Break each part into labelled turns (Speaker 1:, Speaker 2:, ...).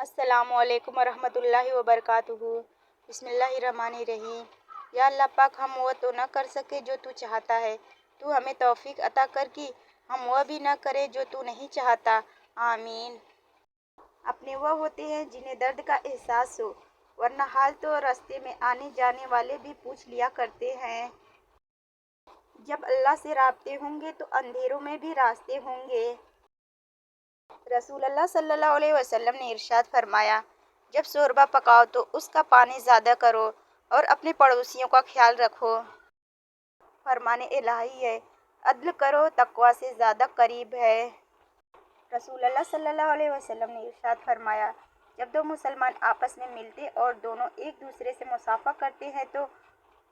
Speaker 1: السلام علیکم ورحمۃ اللہ وبرکاتہ۔ بسم اللہ الرحمن الرحیم۔ یا اللہ پاک، ہم وہ تو نہ کر سکے جو تو چاہتا ہے، تو ہمیں توفیق عطا کر کہ ہم وہ بھی نہ کریں جو تو نہیں چاہتا، آمین۔ اپنے وہ ہوتے ہیں جنہیں درد کا احساس ہو، ورنہ حال تو راستے میں آنے جانے والے بھی پوچھ لیا کرتے ہیں۔ جب اللہ سے رابطے ہوں گے تو اندھیروں میں بھی راستے ہوں گے۔ رسول اللہ صلی اللہ علیہ وسلم نے ارشاد فرمایا، جب شوربہ پکاؤ تو اس کا پانی زیادہ کرو اور اپنے پڑوسیوں کا خیال رکھو۔ فرمان الہی ہے، عدل کرو تقویٰ سے زیادہ قریب ہے۔ رسول اللہ صلی اللہ علیہ وسلم نے ارشاد فرمایا، جب دو مسلمان آپس میں ملتے اور دونوں ایک دوسرے سے مصافحہ کرتے ہیں تو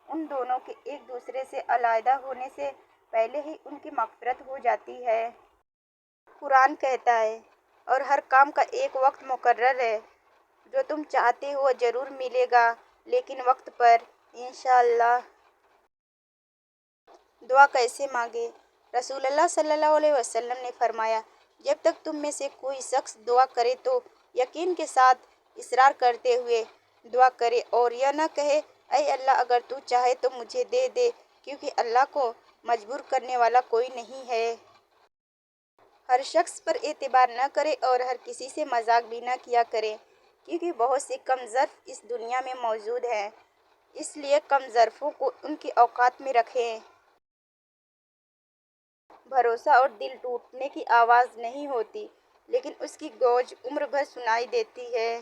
Speaker 1: ان دونوں کے ایک دوسرے سے علیحدہ ہونے سے پہلے ہی ان کی مغفرت ہو جاتی ہے۔ قرآن کہتا ہے، اور ہر کام کا ایک وقت مقرر ہے، جو تم چاہتے ہو ضرور ملے گا، لیکن وقت پر، انشاءاللہ۔ دعا کیسے مانگے؟ رسول اللہ صلی اللہ علیہ وسلم نے فرمایا، جب تک تم میں سے کوئی شخص دعا کرے تو یقین کے ساتھ اصرار کرتے ہوئے دعا کرے اور یہ نہ کہے، اے اللہ اگر تو چاہے تو مجھے دے دے، کیونکہ اللہ کو مجبور کرنے والا کوئی نہیں ہے۔ ہر شخص پر اعتبار نہ کرے اور ہر کسی سے مذاق بھی نہ کیا کرے، کیونکہ بہت سے کم ظرف اس دنیا میں موجود ہیں، اس لیے کم ظرفوں کو ان کے اوقات میں رکھیں۔ بھروسہ اور دل ٹوٹنے کی آواز نہیں ہوتی، لیکن اس کی گونج عمر بھر سنائی دیتی ہے۔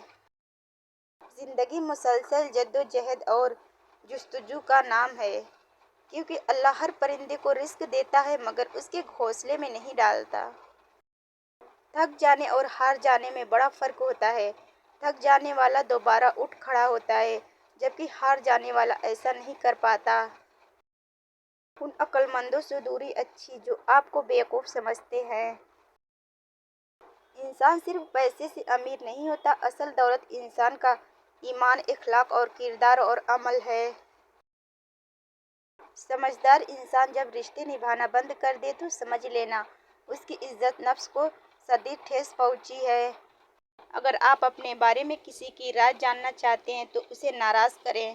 Speaker 1: زندگی مسلسل جدوجہد اور جستجو کا نام ہے، کیونکہ اللہ ہر پرندے کو رزق دیتا ہے مگر اس کے گھونسلے میں نہیں ڈالتا۔ تھک جانے اور ہار جانے میں بڑا فرق ہوتا ہے۔ تھک جانے والا دوبارہ اٹھ کھڑا ہوتا ہے، جبکہ ہار جانے والا ایسا نہیں کر پاتا۔ ان عقل مندوں سے دوری اچھی جو آپ کو بیوقوف سمجھتے ہیں۔ انسان صرف پیسے سے امیر نہیں ہوتا، اصل دولت انسان کا ایمان، اخلاق اور کردار اور عمل ہے۔ سمجھدار انسان جب رشتے نبھانا بند کر دے تو سمجھ لینا اس کی عزت نفس کو شدید ٹھیس پہنچی ہے۔ اگر آپ اپنے بارے میں کسی کی رائے جاننا چاہتے ہیں تو اسے ناراض کریں۔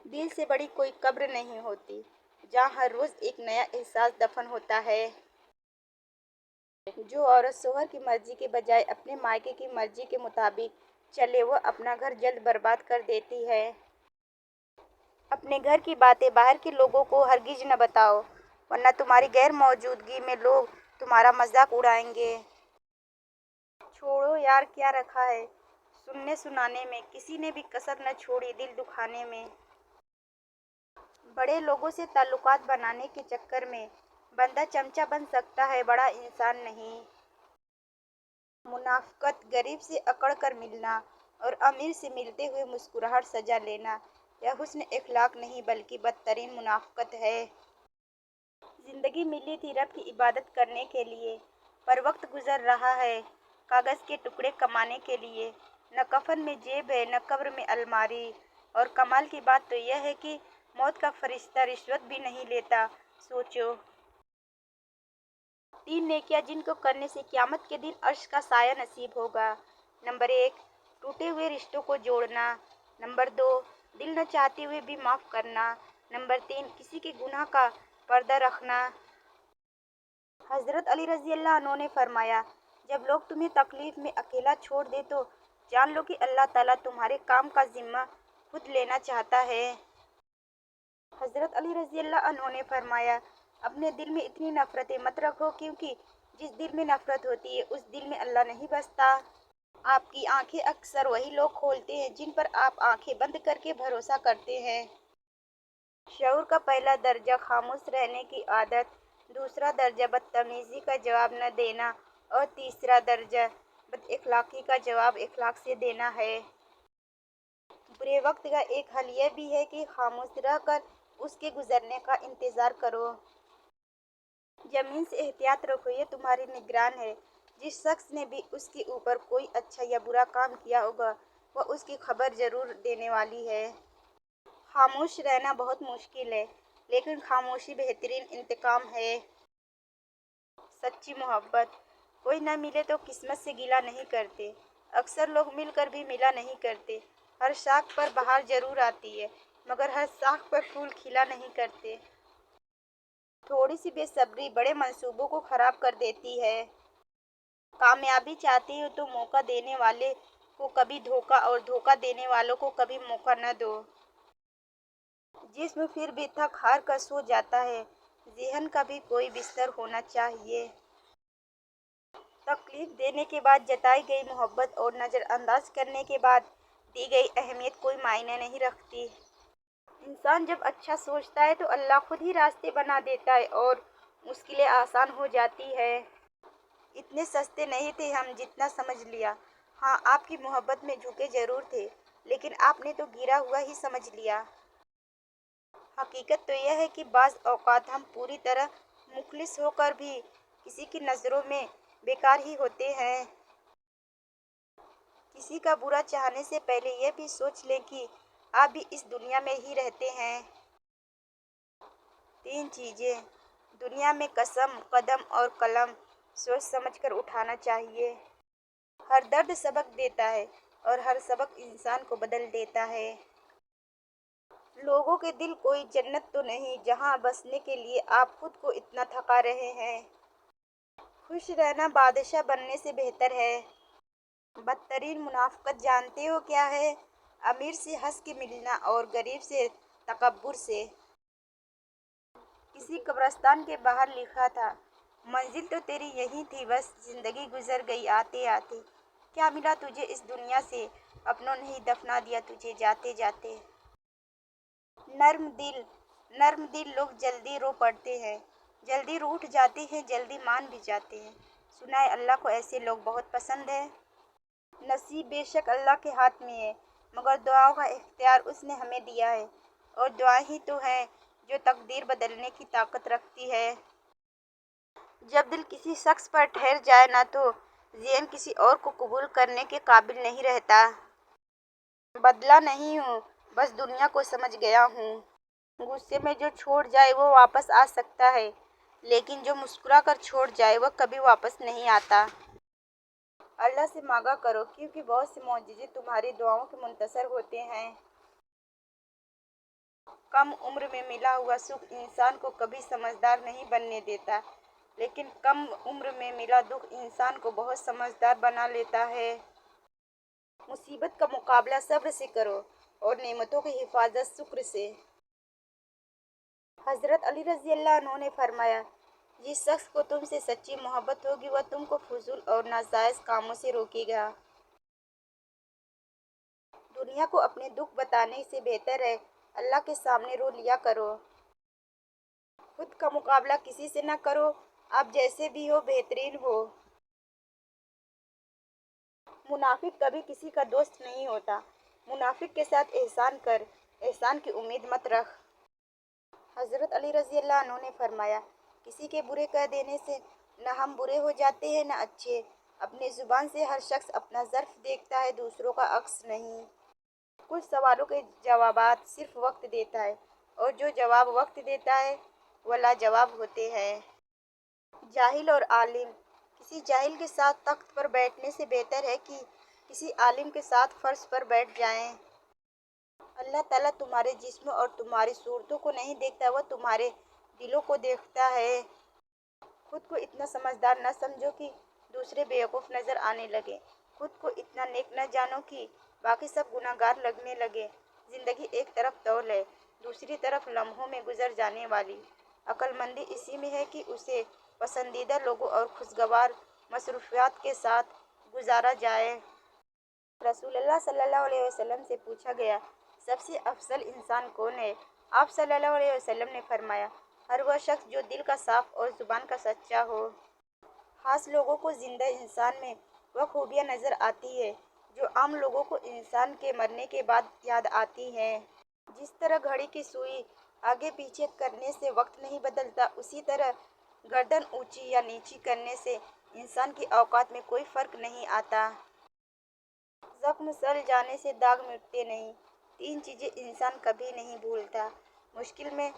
Speaker 1: دل سے بڑی کوئی قبر نہیں ہوتی، جہاں ہر روز ایک نیا احساس دفن ہوتا ہے۔ جو عورت شوہر کی مرضی کے بجائے اپنے مائکے کی مرضی کے مطابق چلے وہ اپنا گھر جلد برباد کر دیتی ہے۔ اپنے گھر کی باتیں باہر کے لوگوں کو ہرگز نہ بتاؤ، ورنہ تمہاری غیر موجودگی میں لوگ تمہارا مذاق اڑائیں گے۔ چھوڑو یار کیا رکھا ہے، سننے سنانے میں کسی نے بھی کسر نہ چھوڑی دل دکھانے میں۔ بڑے لوگوں سے تعلقات بنانے کے چکر میں بندہ چمچہ بن سکتا ہے، بڑا انسان نہیں۔ منافقت، غریب سے اکڑ کر ملنا اور امیر سے ملتے ہوئے مسکراہٹ سجا لینا، یہ حسن اخلاق نہیں بلکہ بدترین منافقت ہے۔ زندگی ملی تھی رب کی عبادت کرنے کے لیے، پر وقت گزر رہا ہے کاغذ کے ٹکڑے کمانے کے لیے۔ نہ کفن میں جیب ہے نہ قبر میں الماری، اور کمال کی بات تو یہ ہے کہ موت کا فرشتہ رشوت بھی نہیں لیتا۔ سوچو، 3 نیکیاں جن کو کرنے سے قیامت کے دن عرش کا سایہ نصیب ہوگا۔ نمبر 1، ٹوٹے ہوئے رشتوں کو جوڑنا۔ نمبر 2، دل نہ چاہتے ہوئے بھی معاف کرنا۔ نمبر 3، کسی کے گناہ کا پردہ رکھنا۔ حضرت علی رضی اللہ عنہ نے فرمایا، جب لوگ تمہیں تکلیف میں اکیلا چھوڑ دیں تو جان لو کہ اللہ تعالیٰ تمہارے کام کا ذمہ خود لینا چاہتا ہے۔ حضرت علی رضی اللہ عنہ نے فرمایا، اپنے دل میں اتنی نفرتیں مت رکھو، کیونکہ جس دل میں نفرت ہوتی ہے اس دل میں اللہ نہیں بستا۔ آپ کی آنکھیں اکثر وہی لوگ کھولتے ہیں جن پر آپ آنکھیں بند کر کے بھروسہ کرتے ہیں۔ شعور کا پہلا درجہ خاموش رہنے کی عادت، دوسرا درجہ بدتمیزی کا جواب نہ دینا اور تیسرا درجہ بد اخلاقی کا جواب اخلاق سے دینا ہے۔ برے وقت کا ایک حل یہ بھی ہے کہ خاموش رہ کر اس کے گزرنے کا انتظار کرو۔ زمین سے احتیاط رکھو، یہ تمہاری نگران ہے۔ جس شخص نے بھی اس کے اوپر کوئی اچھا یا برا کام کیا ہوگا وہ اس کی خبر ضرور دینے والی ہے۔ خاموش رہنا بہت مشکل ہے، لیکن خاموشی بہترین انتقام ہے۔ سچی محبت، کوئی نہ ملے تو قسمت سے گلہ نہیں کرتے، اکثر لوگ مل کر بھی ملا نہیں کرتے۔ ہر شاخ پر بہار ضرور آتی ہے مگر ہر شاخ پر پھول کھلا نہیں کرتے۔ تھوڑی سی بے صبری بڑے منصوبوں کو خراب کر دیتی ہے۔ کامیابی چاہتے ہو تو موقع دینے والے کو کبھی دھوکہ اور دھوکہ دینے والوں کو کبھی موقع نہ دو۔ جسم پھر بھی تھک ہار کر سو جاتا ہے، ذہن کا بھی کوئی بستر ہونا چاہیے۔ تکلیف دینے کے بعد جتائی گئی محبت اور نظر انداز کرنے کے بعد دی گئی اہمیت کوئی معنی نہیں رکھتی۔ انسان جب اچھا سوچتا ہے تو اللہ خود ہی راستے بنا دیتا ہے اور مشکلیں آسان ہو جاتی ہے۔ اتنے سستے نہیں تھے ہم جتنا سمجھ لیا۔ ہاں، آپ کی محبت میں جھکے ضرور تھے لیکن آپ نے تو گرا ہوا ہی سمجھ لیا۔ حقیقت تو یہ ہے کہ بعض اوقات ہم پوری طرح مخلص ہو کر بھی کسی کی نظروں میں بیکار ہی ہوتے ہیں۔ کسی کا برا چاہنے سے پہلے یہ بھی سوچ لیں کہ آپ بھی اس دنیا میں ہی رہتے ہیں۔ 3 چیزیں دنیا میں: قسم، قدم اور قلم سوچ سمجھ کر اٹھانا چاہیے۔ ہر درد سبق دیتا ہے اور ہر سبق انسان کو بدل دیتا ہے۔ لوگوں کے دل کوئی جنت تو نہیں جہاں بسنے کے لیے آپ خود کو اتنا تھکا رہے ہیں۔ خوش رہنا بادشاہ بننے سے بہتر ہے۔ بدترین منافقت جانتے ہو کیا ہے؟ امیر سے ہنس کے ملنا اور غریب سے تکبر سے۔ کسی قبرستان کے باہر لکھا تھا، منزل تو تیری یہی تھی بس زندگی گزر گئی آتے آتے۔ کیا ملا تجھے اس دنیا سے، اپنوں نے ہی دفنا دیا تجھے جاتے جاتے۔ نرم دل لوگ جلدی رو پڑتے ہیں، جلدی روٹھ جاتے ہیں، جلدی مان بھی جاتے ہیں۔ سنا ہے اللہ کو ایسے لوگ بہت پسند ہیں۔ نصیب بے شک اللہ کے ہاتھ میں ہے مگر دعاؤں کا اختیار اس نے ہمیں دیا ہے اور دعائیں ہی تو ہیں جو تقدیر بدلنے کی طاقت رکھتی ہے۔ جب دل کسی شخص پر ٹھہر جائے نا تو ذہن کسی اور کو قبول کرنے کے قابل نہیں رہتا۔ بدلا نہیں ہوں، بس دنیا کو سمجھ گیا ہوں۔ غصے میں جو چھوڑ جائے وہ واپس آ سکتا ہے لیکن جو مسکرا کر چھوڑ جائے وہ کبھی واپس نہیں آتا۔ اللہ سے مانگا کرو کیونکہ بہت سے معجزے تمہاری دعاؤں کے منتظر ہوتے ہیں۔ کم عمر میں ملا ہوا سکھ انسان کو کبھی سمجھدار نہیں بننے دیتا لیکن کم عمر میں ملا دکھ انسان کو بہت سمجھدار بنا لیتا ہے۔ مصیبت کا مقابلہ صبر سے کرو اور نعمتوں کی حفاظت شکر سے۔ حضرت علی رضی اللہ عنہ نے فرمایا، جس شخص کو تم سے سچی محبت ہوگی وہ تم کو فضول اور ناجائز کاموں سے روکے گا۔ دنیا کو اپنے دکھ بتانے سے بہتر ہے اللہ کے سامنے رو لیا کرو۔ خود کا مقابلہ کسی سے نہ کرو، آپ جیسے بھی ہو بہترین ہو۔ منافق کبھی کسی کا دوست نہیں ہوتا۔ منافق کے ساتھ احسان کر، احسان کی امید مت رکھ۔ حضرت علی رضی اللہ عنہ نے فرمایا، کسی کے برے کہہ دینے سے نہ ہم برے ہو جاتے ہیں نہ اچھے۔ اپنی زبان سے ہر شخص اپنا ظرف دیکھتا ہے، دوسروں کا عکس نہیں۔ کچھ سوالوں کے جوابات صرف وقت دیتا ہے اور جو جواب وقت دیتا ہے وہ لاجواب ہوتے ہیں۔ جاہل اور عالم: کسی جاہل کے ساتھ تخت پر بیٹھنے سے بہتر ہے کہ کسی عالم کے ساتھ فرش پر بیٹھ جائیں۔ اللہ تعالیٰ تمہارے جسم اور تمہاری صورتوں کو نہیں دیکھتا، وہ تمہارے دلوں کو دیکھتا ہے۔ خود کو اتنا سمجھدار نہ سمجھو کہ دوسرے بیوقوف نظر آنے لگیں۔ خود کو اتنا نیک نہ جانو کہ باقی سب گنہگار لگنے لگیں۔ زندگی ایک طرف طول ہے، دوسری طرف لمحوں میں گزر جانے والی۔ عقل مندی اسی میں ہے کہ اسے پسندیدہ لوگوں اور خوشگوار مصروفیات کے ساتھ گزارا جائے۔ رسول اللہ صلی اللہ علیہ وسلم سے پوچھا گیا، سب سے افضل انسان کون ہے؟ آپ صلی اللہ علیہ وسلم نے فرمایا، ہر وہ شخص جو دل کا صاف اور زبان کا سچا ہو۔ خاص لوگوں کو زندہ انسان میں وہ خوبیاں نظر آتی ہیں جو عام لوگوں کو انسان کے مرنے کے بعد یاد آتی ہیں۔ جس طرح گھڑی کی سوئی آگے پیچھے کرنے سے وقت نہیں بدلتا، اسی طرح گردن اونچی یا نیچی کرنے سے انسان کی اوقات میں کوئی فرق نہیں آتا۔ زخم سل جانے سے داغ مٹتے نہیں۔ 3 چیزیں انسان کبھی نہیں بھولتا: مشکل میں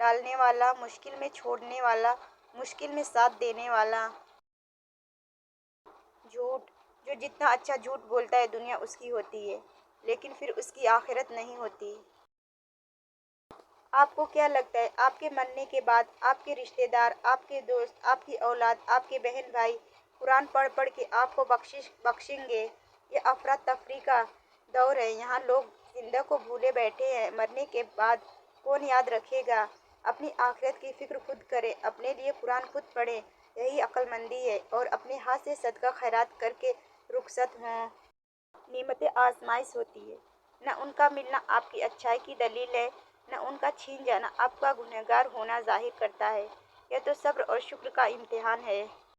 Speaker 1: ڈالنے والا، مشکل میں چھوڑنے والا، مشکل میں ساتھ دینے والا۔ جھوٹ: جو جتنا اچھا جھوٹ بولتا ہے دنیا اس کی ہوتی ہے، لیکن پھر اس کی آخرت نہیں ہوتی۔ آپ کو کیا لگتا ہے آپ کے مرنے کے بعد آپ کے رشتہ دار، آپ کے دوست، آپ کی اولاد، آپ کے بہن بھائی قرآن پڑھ پڑھ کے آپ کو بخشیں گے؟ یہ افراتفری کا دور ہے، یہاں لوگ زندہ کو بھولے بیٹھے ہیں، مرنے کے بعد کون یاد رکھے گا؟ اپنی آخرت کی فکر خود کریں، اپنے لیے قرآن خود پڑھیں، یہی عقل مندی ہے، اور اپنے ہاتھ سے صدقہ خیرات کر کے رخصت ہوں۔ نعمتیں آزمائش ہوتی ہے، نہ ان کا ملنا آپ کی اچھائی کی دلیل ہے، نہ ان کا چھین جانا آپ کا گنہگار ہونا ظاہر کرتا ہے۔ یہ تو صبر اور شکر کا امتحان ہے۔